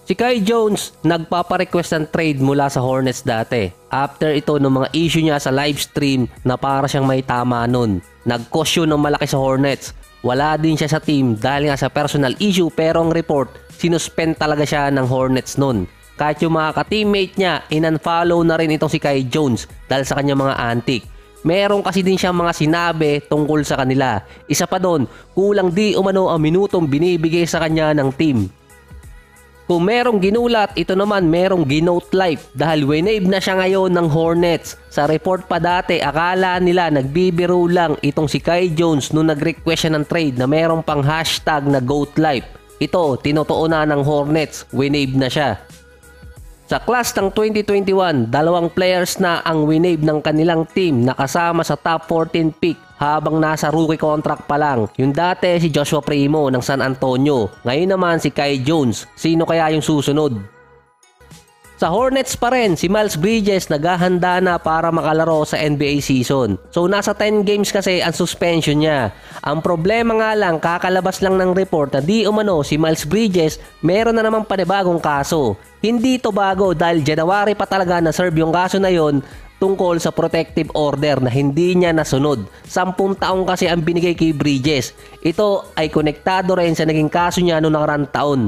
Si Kai Jones nagpaparequest ng trade mula sa Hornets dati. After ito ng mga issue niya sa live stream na para siyang may tama nun. Nag-cause yun ng malaki sa Hornets. Wala din siya sa team dahil nga sa personal issue, pero ang report, sinuspend talaga siya ng Hornets nun. Kahit yung mga ka-teammate niya, in-unfollow na rin itong si Kai Jones dahil sa kanyang mga antic. Meron kasi din siyang mga sinabi tungkol sa kanila. Isa pa doon, kulang di umano ang minutong binibigay sa kanya ng team. Kung merong ginulat, ito naman merong ginote life dahil winave na siya ngayon ng Hornets. Sa report pa dati, akala nila nagbibiro lang itong si Kai Jones nung nag-request siya ng trade na merong pang hashtag na GOAT life. Ito, tinotoo na ng Hornets, winave na siya. Sa class ng 2021, dalawang players na ang winave ng kanilang team na kasama sa top 14 pick habang nasa rookie contract pa lang. Yung dati si Joshua Primo ng San Antonio, ngayon naman si Kai Jones. Sino kaya yung susunod? Sa Hornets pa rin, si Miles Bridges naghahanda na para makalaro sa NBA season. So nasa 10 games kasi ang suspension niya. Ang problema nga lang, kakalabas lang ng report na di umano si Miles Bridges meron na namang panibagong kaso. Hindi ito bago dahil January pa talaga na-serve yung kaso na yon tungkol sa protective order na hindi niya nasunod. 10 taong kasi ang binigay kay Bridges. Ito ay konektado rin sa naging kaso niya noong nakaraang taon.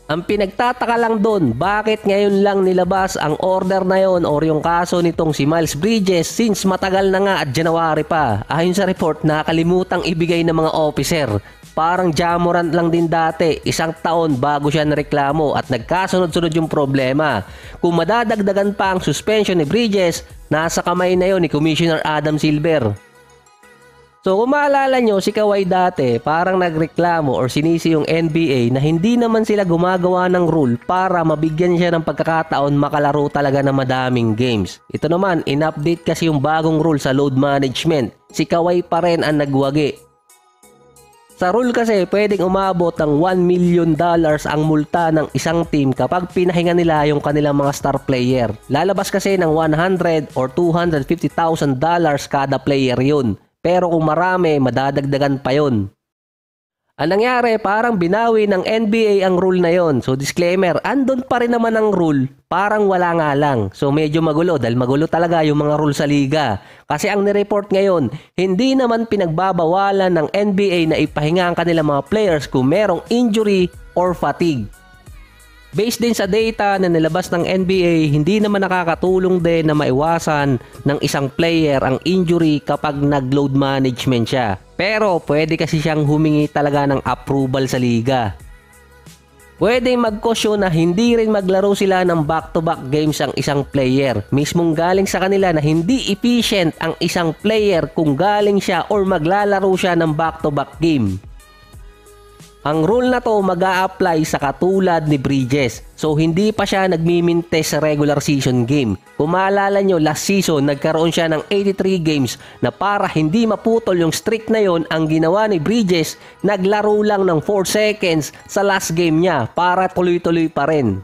Ang pinagtataka lang doon, bakit ngayon lang nilabas ang order na yon or yung kaso nitong si Miles Bridges since matagal na nga at January pa. Ayon sa report, nakalimutang ibigay ng mga officer. Parang Ja Morant lang din dati, 1 taon bago siya nareklamo at nagkasunod-sunod yung problema. Kung madadagdagan pa ang suspension ni Bridges, nasa kamay na yon ni Commissioner Adam Silver. So kung maalala nyo, si Kawhi dati parang nagreklamo or sinisi yung NBA na hindi naman sila gumagawa ng rule para mabigyan siya ng pagkakataon makalaro talaga ng madaming games. Ito naman, in-update kasi yung bagong rule sa load management. Si Kawhi pa rin ang nagwagi. Sa rule kasi, pwedeng umabot ng $1 million ang multa ng isang team kapag pinahinga nila yung kanilang mga star player. Lalabas kasi ng $100 or $250,000 kada player yun. Pero kung marami, madadagdagan pa yon. Ang nangyari, parang binawi ng NBA ang rule na yon. So disclaimer, andun pa rin naman ang rule, parang wala nga lang. So medyo magulo dahil magulo talaga yung mga rule sa liga. Kasi ang nireport ngayon, hindi naman pinagbabawalan ng NBA na ipahinga ang kanilang mga players kung merong injury or fatigue. Based din sa data na nilabas ng NBA, hindi naman nakakatulong din na maiwasan ng isang player ang injury kapag nag-load management siya. Pero pwede kasi siyang humingi talaga ng approval sa liga. Pwede mag-caution na hindi rin maglaro sila ng back-to-back games ang isang player. Mismong galing sa kanila na hindi efficient ang isang player kung galing siya or maglalaro siya ng back-to-back game. Ang rule na to mag-a-apply sa katulad ni Bridges. So hindi pa siya nagmiminte sa regular season game. Kung maalala nyo, last season nagkaroon siya ng 83 games na para hindi maputol yung streak na yon, ang ginawa ni Bridges, naglaro lang ng 4 seconds sa last game niya para tuloy-tuloy pa rin.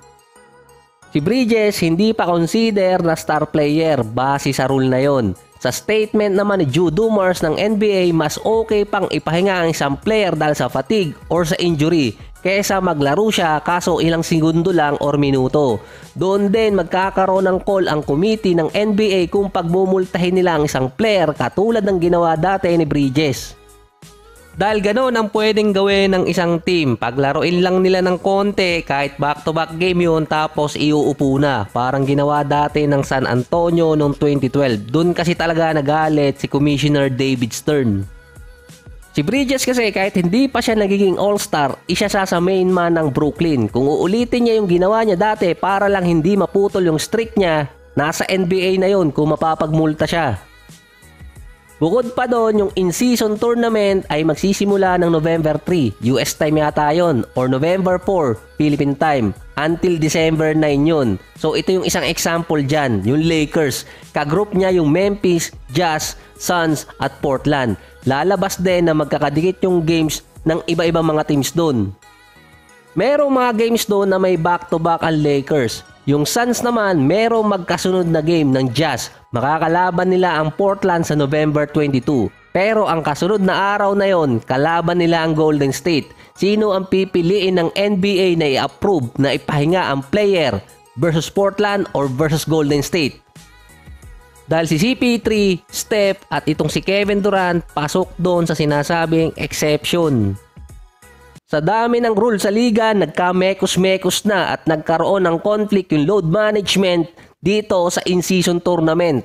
Si Bridges hindi pa consider na star player base sa rule na yon. Sa statement naman ni Joe Dumars ng NBA, mas okay pang ipahinga ang isang player dahil sa fatigue or sa injury kaysa maglaro siya kaso ilang segundo lang or minuto. Doon din magkakaroon ng call ang committee ng NBA kung pagbumultahin nila ang isang player katulad ng ginawa dati ni Bridges. Dahil ganoon ang pwedeng gawin ng isang team, paglaruin lang nila ng konti kahit back-to-back game yun tapos iuupo na. Parang ginawa dati ng San Antonio noong 2012. Doon kasi talaga nagalit si Commissioner David Stern. Si Bridges kasi kahit hindi pa siya nagiging all-star, isa siya sa main man ng Brooklyn. Kung uulitin niya yung ginawa niya dati para lang hindi maputol yung streak niya, nasa NBA na yun kung mapapagmulta siya. Bukod pa doon, yung in-season tournament ay magsisimula ng November 3, US time yata yun, or November 4, Philippine time, until December 9 yun. So ito yung isang example dyan, yung Lakers. Kagroup niya yung Memphis, Jazz, Suns at Portland. Lalabas din na magkakadikit yung games ng iba-ibang mga teams doon. Merong mga games doon na may back-to-back ang Lakers. Yung Suns naman, merong magkasunod na game ng Jazz. Makakalaban nila ang Portland sa November 22. Pero ang kasunod na araw na yon, kalaban nila ang Golden State. sino ang pipiliin ng NBA na i-approve na ipahinga ang player versus Portland or versus Golden State. Dahil si CP3, Steph at itong si Kevin Durant pasok doon sa sinasabing exception. Sa dami ng rule sa liga, nagka-mekos-mekos na at nagkaroon ng conflict yung load management dito sa in-season tournament.